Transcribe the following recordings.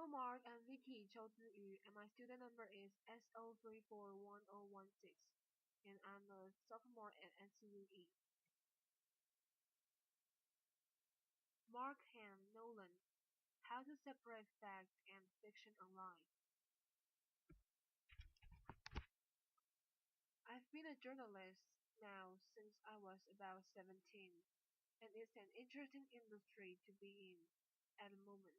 Mark, I'm Vicky 周子宇 and my student number is SO341016 and I'm a sophomore at NCUE. Markham, Nolan, How to Separate Fact and Fiction Online. I've been a journalist now since I was about 17 and it's an interesting industry to be in at the moment.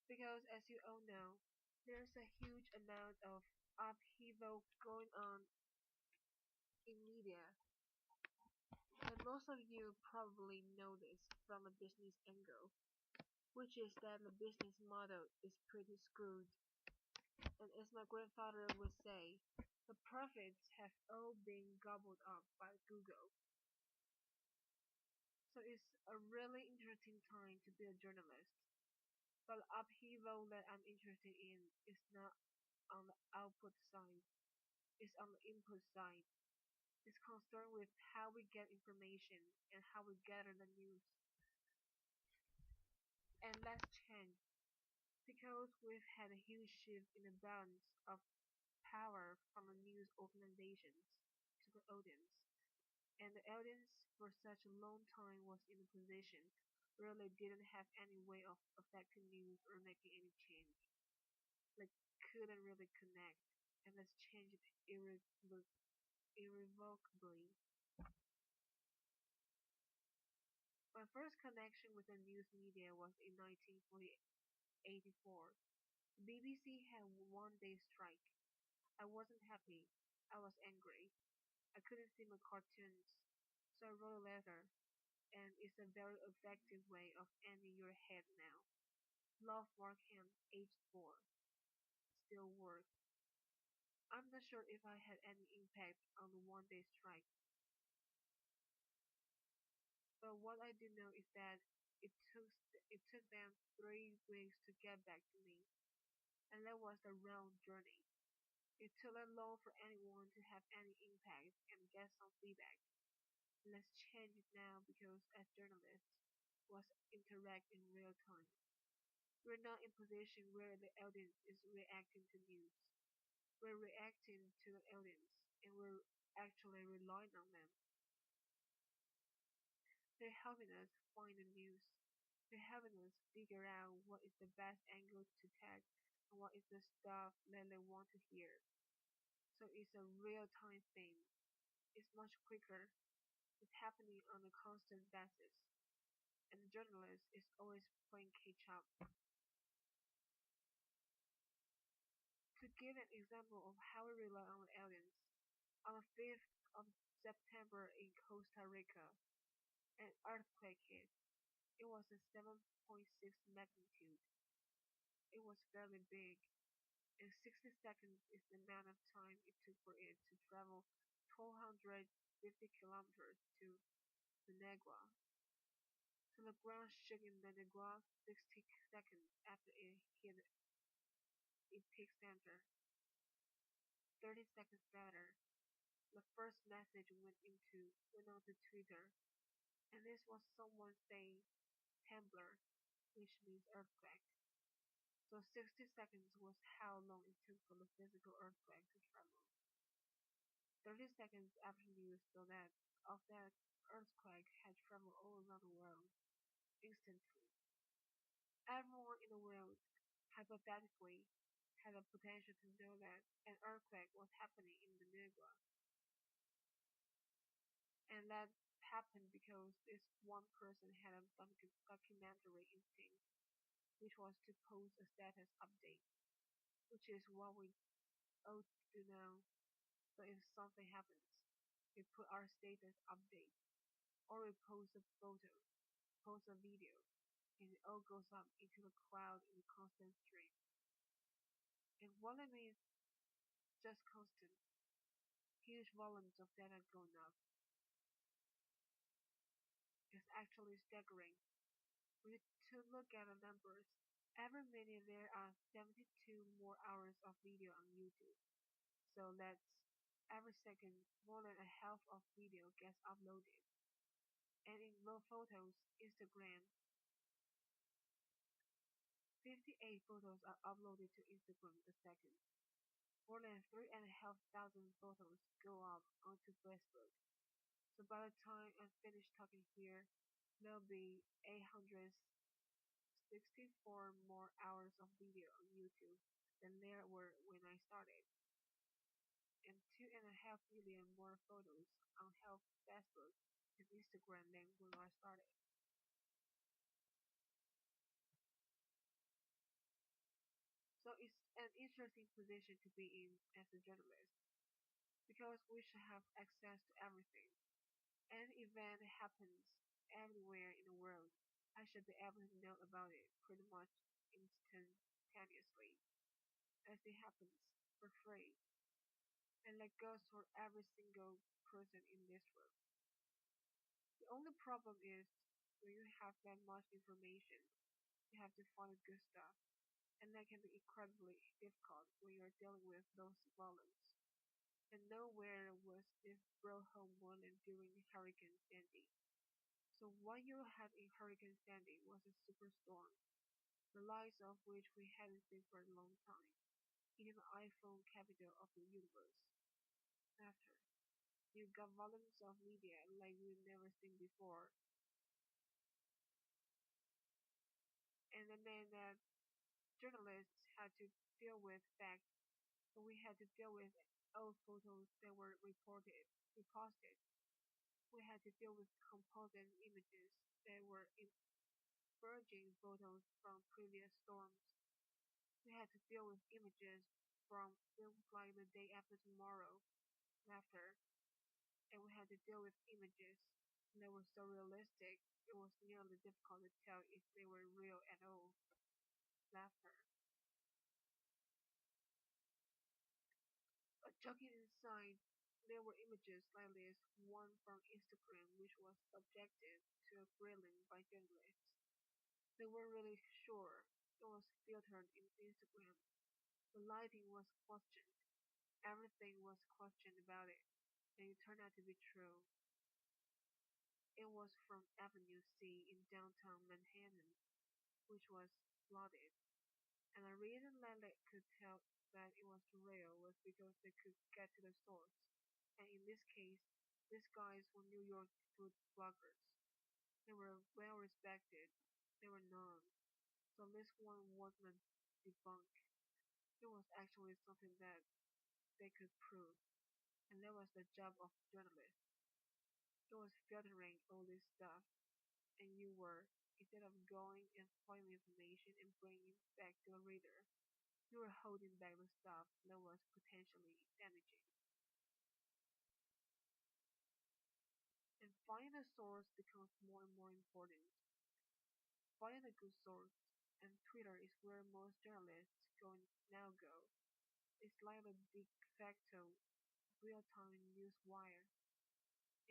Because as you all know, there's a huge amount of upheaval going on in media, and most of you probably know this from a business angle, which is that the business model is pretty screwed. And as my grandfather would say, the profits have all been gobbled up by Google. So it's a really interesting time to be a journalist. But the upheaval that I'm interested in is not on the output side, it's on the input side. It's concerned with how we get information and how we gather the news. And that's changed because we've had a huge shift in the balance of power from the news organizations to the audience. And the audience for such a long time was in a position where they didn't have any way of affecting news or making any change. They couldn't really connect, and that's changed irrevocably. My first connection with the news media was in 1984. The BBC had a one-day strike. I wasn't happy. I was angry. I couldn't see my cartoons. So I wrote a letter, and it's a very effective way of ending your head now. Love Markham, age 4. Still works. I'm not sure if I had any impact on the one-day strike, but what I do know is that it took it took them 3 weeks to get back to me, and that was a round journey. It took that long for anyone to have any impact and get some feedback. Let's change it now because as journalists, we interact in real time. We're not in position where the audience is reacting to news. We're reacting to the audience and we're actually relying on them. They're helping us find the news. They're helping us figure out what is the best angle to tag and what is the stuff that they want to hear. So it's a real time thing. It's much quicker. It's happening on a constant basis. And the journalist is always playing catch up. To give an example of how we rely on the audience, on the 5th of September in Costa Rica, an earthquake hit. It was a 7.6 magnitude. It was fairly big, and 60 seconds is the amount of time it took for it to travel 1,250 kilometers to Managua. So the ground shook in Managua 60 seconds after it hit epicenter. 30 seconds later, the first message went onto Twitter, and this was someone saying "Temblor," which means earthquake. So 60 seconds was how long it took for the physical earthquake to travel. 30 seconds after news so that of that earthquake had traveled all around the world instantly. Everyone in the world, hypothetically, had the potential to know that an earthquake was happening in Managua. And that happened because this one person had a documentary instinct, which was to post a status update, which is what we ought to know. So if something happens, we put our status update, or we post a photo, post a video, and it all goes up into the cloud in a constant stream. And what I mean is just constant, huge volumes of data going up. It's actually staggering. We to look at the numbers. Every minute there are 72 more hours of video on YouTube. So that's every second more than a half of video gets uploaded. And in raw photos, Instagram, 28 photos are uploaded to Instagram a second. More than 3,500 photos go up onto Facebook. So by the time I finish talking here, there'll be 864 more hours of video on YouTube than there were when I started, and 2.5 million more photos on health Facebook and Instagram than when I started. So it's an interesting position to be in as a journalist because we should have access to everything. Any event happens everywhere in the world. I should be able to know about it pretty much instantaneously as it happens for free. And that goes for every single person in this room. The only problem is when you have that much information, you have to find the good stuff. And that can be incredibly difficult when you're dealing with those volumes. And nowhere was this brought home more than during Hurricane Sandy. So what you had in Hurricane Sandy was a superstorm, the likes of which we hadn't seen for a long time. Even the iPhone capital of the universe. After, you got volumes of media like we've never seen before, and then that journalists had to deal with facts, so we had to deal with old photos that were reposted. We had to deal with composite images that were emerging photos from previous storms. We had to deal with images from films like The Day After Tomorrow, Laughter, and we had to deal with images that were so realistic it was nearly difficult to tell if they were real at all. Laughter. But joking aside, there were images like this one from Instagram which was subjected to a grilling by journalists. They weren't really sure it was filtered in Instagram. The lighting was questioned. Everything was questioned about it, and it turned out to be true. It was from Avenue C in downtown Manhattan, which was flooded. And the reason that they could tell that it was real was because they could get to the source. And in this case, these guys were New York food bloggers. They were well respected. They were known. So this one wasn't a debunk. It was actually something that they could prove. And that was the job of journalists. It was filtering all this stuff. And you were, instead of going and finding information and bringing it back to the reader, you were holding back the stuff that was potentially damaging. And finding a source becomes more and more important. Finding a good source, and Twitter is where most journalists now go. It's like the de facto real-time news wire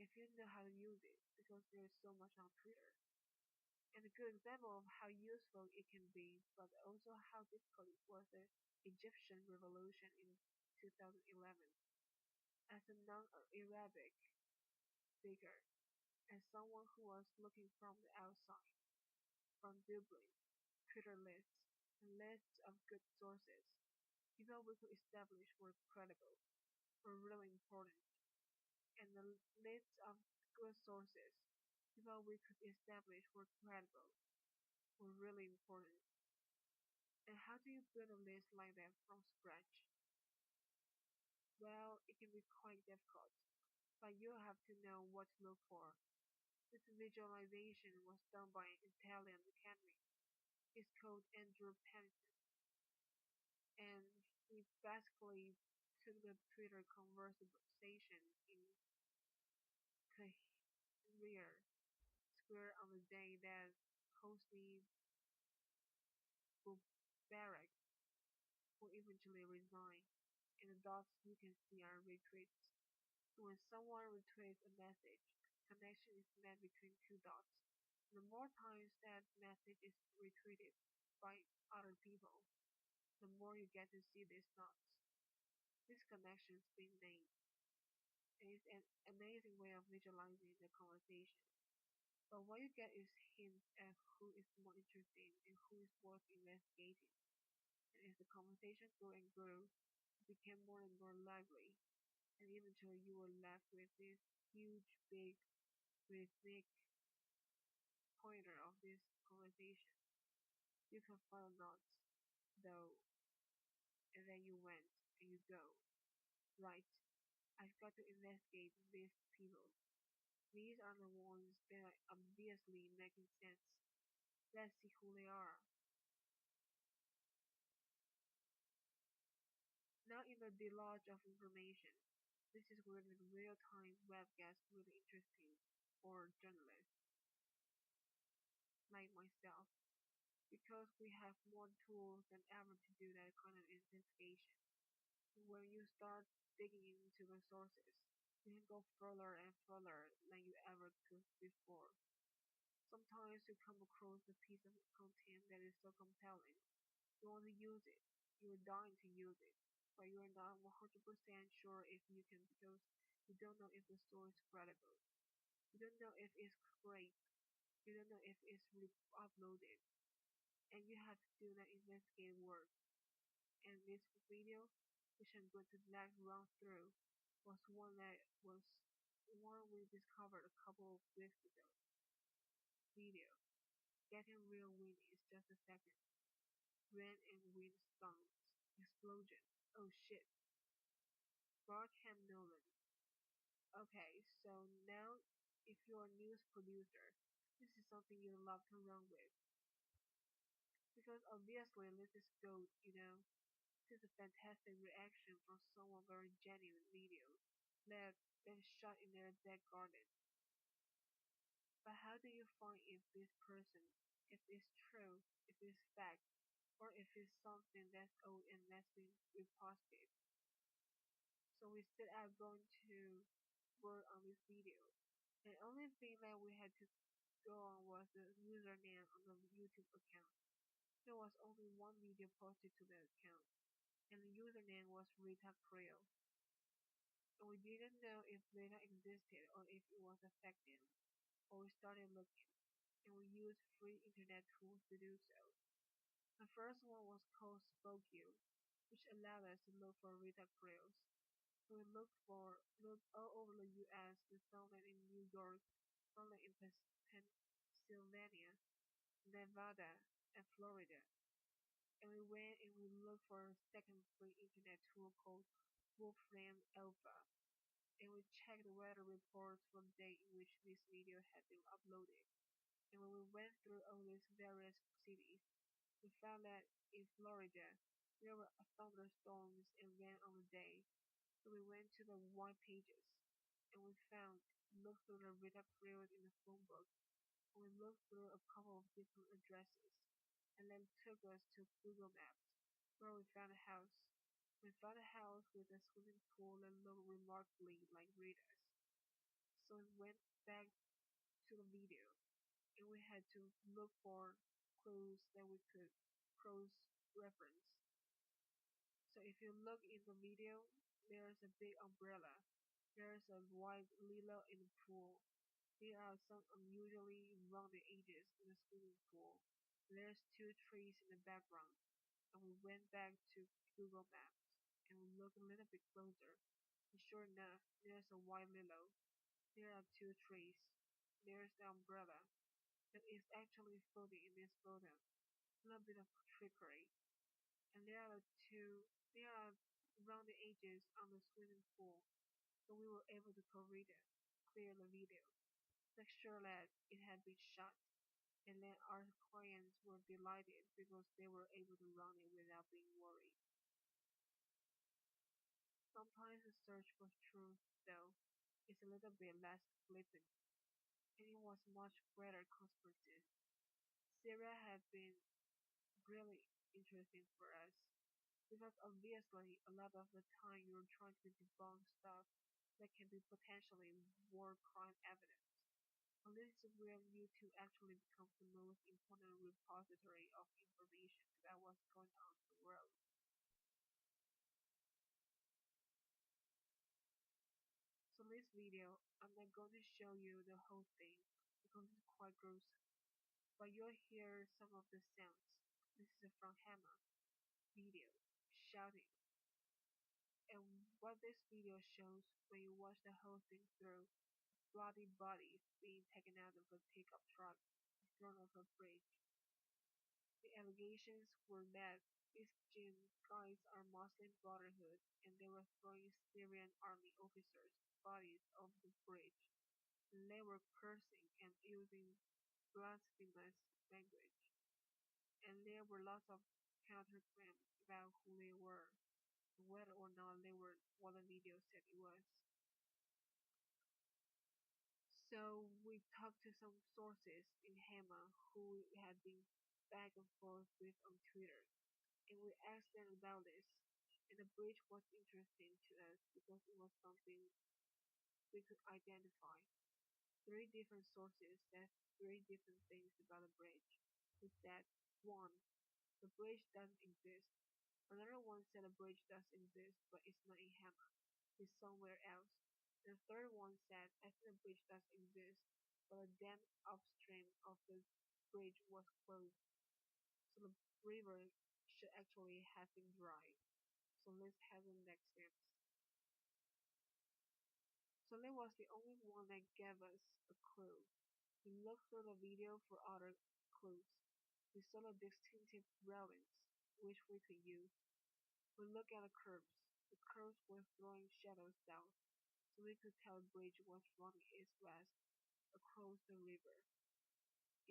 if you know how to use it, because there is so much on Twitter. And a good example of how useful it can be, but also how difficult it was the Egyptian revolution in 2011. As a non-Arabic speaker, as someone who was looking from the outside, from Dublin, Twitter lists, and lists of good sources, people we could establish were credible, were really important, and the lists of good sources, people we could establish were credible, were really important. And how do you build a list like that from scratch? Well, it can be quite difficult, but you have to know what to look for. This visualization was done by an Italian academic. He's called Andrew Pennington, and he basically took the Twitter conversation in Tahrir Square on the day that Hosni Mubarak, who eventually resigned, and the dots you can see are retweets. So when someone retweets a message, connection is made between two dots. The more times that message is retweeted by other people, the more you get to see these dots. These connections being made. It is an amazing way of visualizing the conversation. But what you get is hints at who is more interesting and who is worth investigating. And as the conversation grew and grew, it became more and more lively, and eventually you were left with this huge, big, rhythmic pointer of this conversation. You can follow notes, though, and then you went, and you go. Right, I've got to investigate these people. These are the ones that are obviously making sense. Let's see who they are. Now in the deluge of information, this is where the real-time web gets really interesting for journalists like myself, because we have more tools than ever to do that kind of investigation. When you start digging into the sources, you can go further and further than you ever could before. Sometimes you come across a piece of content that is so compelling, you want to use it, you're dying to use it, but you're not 100% sure if you can because you don't know if the story is credible. You don't know if it's great. You don't know if it's uploaded. And you have to do that investigative work. And this video, which I'm going to like run through, was one we discovered a couple of weeks ago. Video. Getting real windy is just a second. Rain and wind sounds. Explosion. Oh shit. Markham Nolan. Okay, so now if you're a news producer, this is something you love to run with. Because obviously this is gold, you know. This is a fantastic reaction from someone very genuine video that that shot in their back garden. But how do you find if this person, if it's true, if it's fact, or if it's something that's old and that's been reposted? So we set out going to work on this video. The only thing that we had to go on was the username on the YouTube account. There was only one video posted to the account, and the username was Rita Creel. And we didn't know if Rita existed or if it was a fake name, but we started looking, and we used free internet tools to do so. The first one was called SpokeU, which allowed us to look for Rita Creels. So we looked all over the US. We found it in New York, found it in Pennsylvania, Nevada, and Florida. And we went and we looked for a second free internet tool called Wolfram Alpha. And we checked the weather reports for the day in which this video had been uploaded. And when we went through all these various cities, we found that in Florida there were thunderstorms and rain on the day. So we went to the white pages and we looked through the read-up period in the phone book, and we looked through a couple of different addresses, and then took us to Google Maps, where we found a house. We found a house with a swimming pool that looked remarkably like Rita's. So we went back to the video, and we had to look for clues that we could cross-reference. So if you look in the video, there's a big umbrella. There's a white lilo in the pool. There are some unusually rounded edges in the swimming pool. There's two trees in the background. And we went back to Google Maps and we looked a little bit closer. And sure enough, there's a white lilo. There are two trees. There's the umbrella. That is actually floating in this photo. A little bit of trickery. And there are rounded edges on the swimming pool, so we were able to clear the video, make sure that it had been shot, and then our clients were delighted because they were able to run it without being worried. Sometimes the search for truth, though, is a little bit less flippant, and it was much greater consequences. Syria had been really interesting for us. Because obviously, a lot of the time you're trying to debunk stuff that can be potentially war crime evidence. And this is where YouTube actually becomes the most important repository of information about what's going on in the world. So in this video, I'm not going to show you the whole thing because it's quite gruesome. But you'll hear some of the sounds. This is from Hannah video, shouting. And what this video shows when you watch the whole thing through, bloody bodies being taken out of a pickup truck and thrown off a bridge. The allegations were that these Jinn guys are Muslim Brotherhood and they were throwing Syrian army officers' bodies off the bridge, and they were cursing and using blasphemous language. And there were lots of counterclaims about who they were and whether or not they were what the video said it was. So we talked to some sources in Hema who we had been back and forth with on Twitter, and we asked them about this. And the bridge was interesting to us because it was something we could identify. Three different sources said three different things about the bridge. We said, one, the bridge doesn't exist. Another one said the bridge does exist, but it's not in Hama. It's somewhere else. And the third one said, I think the bridge does exist, but the dam upstream of the bridge was closed, so the river should actually have been dry. So let's have the next steps. So that was the only one that gave us a clue. We looked through the video for other clues. We saw the distinctive railings, which we could use. We looked at the curves. The curves were throwing shadows south, so we could tell the bridge was running east-west across the river.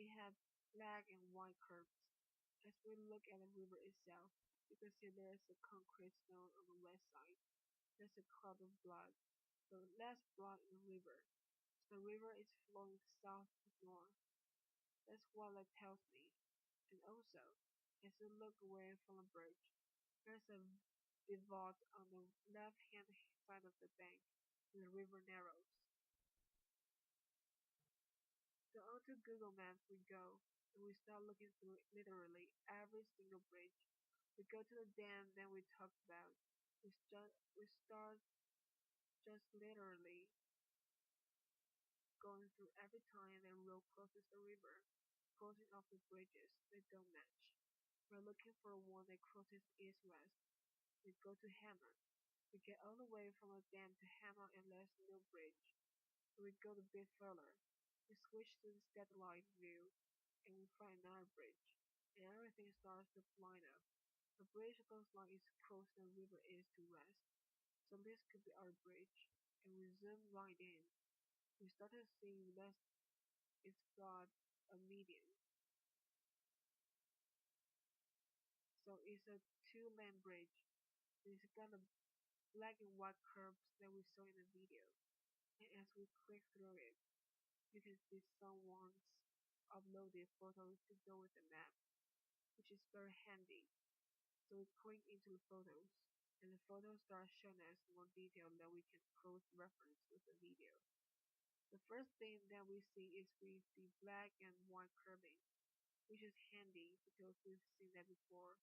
It had black and white curves. As we look at the river itself, you can see there is a concrete stone on the west side. There's a cloud of blood, but less blood in the river. So the river is flowing south to north. That's what that tells me. And also, as you look away from the bridge, there's a divot on the left-hand side of the bank, and the river narrows. So onto Google Maps we go, and we start looking through literally every single bridge. We go to the dam that we talked about. We start just literally going through every time the road crosses the river, crossing off the bridges that don't match. We're looking for one that crosses east-west. We go to Hammer. We get all the way from the dam to Hammer and there's no bridge. So we go a bit further. We switch to the satellite view and we find another bridge. And everything starts to line up. The bridge looks like it's crossing the river east to west. So this could be our bridge. And we zoom right in. We started seeing that it's got a median. So it's a two-lane bridge. And it's got the black and white curves that we saw in the video. And as we click through it, you can see someone's uploaded photos to go with the map, which is very handy. So we click into the photos, and the photos start showing us more detail that we can cross-reference with the video. The first thing that we see is we see black and white curving, which is handy because we've seen that before.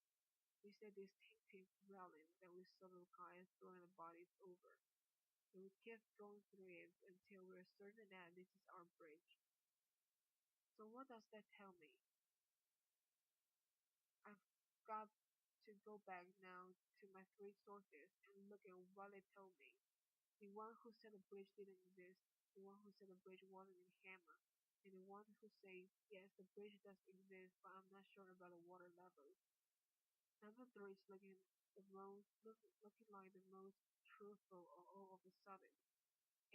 We see a distinctive railing that we saw the guys throwing the bodies over. And we kept going through it until we're certain that this is our bridge. So what does that tell me? I've got to go back now to my three sources and look at what they told me. The one who said the bridge didn't exist, the one who said the bridge wasn't in Hammer, and the one who said, yes, the bridge does exist, but I'm not sure about the water levels. Number three is looking like the most truthful all of a sudden,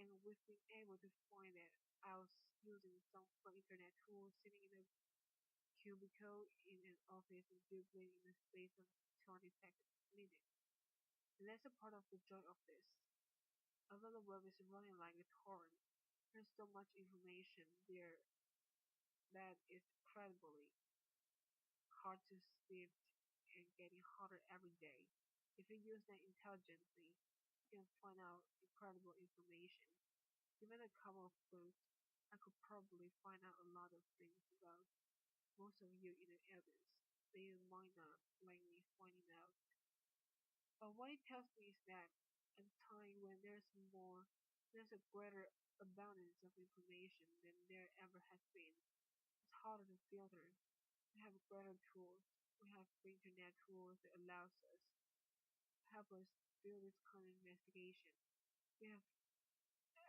and we've been able to find that out using some fun internet tools sitting in a cubicle in an office and Googling in the space of 20 seconds, minutes. And that's a part of the joy of this. Although the web is running like a torrent, there's so much information there that is incredibly hard to sift and getting harder every day. If you use that intelligently, you can find out incredible information. Given a couple of clues, I could probably find out a lot of things about most of you in the audience, but you might not like me finding out. But what it tells me is that at a time when there's more There's a greater abundance of information than there ever has been. It's harder to filter. We have greater tools. We have internet tools that allows us to help us do this kind of investigation. We have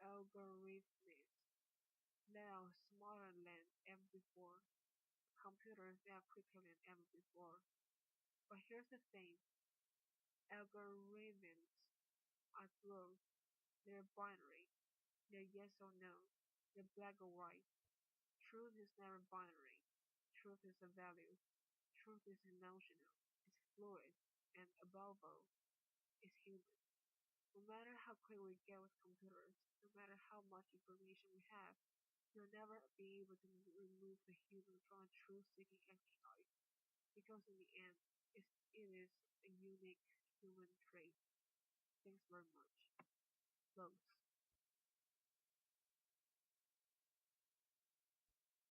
algorithms that are smarter than ever before, computers that are quicker than ever before. But here's the thing, algorithms are closed. They're binary. They're yes or no. They're black or white. Truth is never binary. Truth is a value. Truth is emotional. It's fluid. And above all, it's human. No matter how quick we get with computers, no matter how much information we have, you'll never be able to remove the human from a truth-seeking exercise, because in the end, it is a unique human trait. Thanks very much. Close.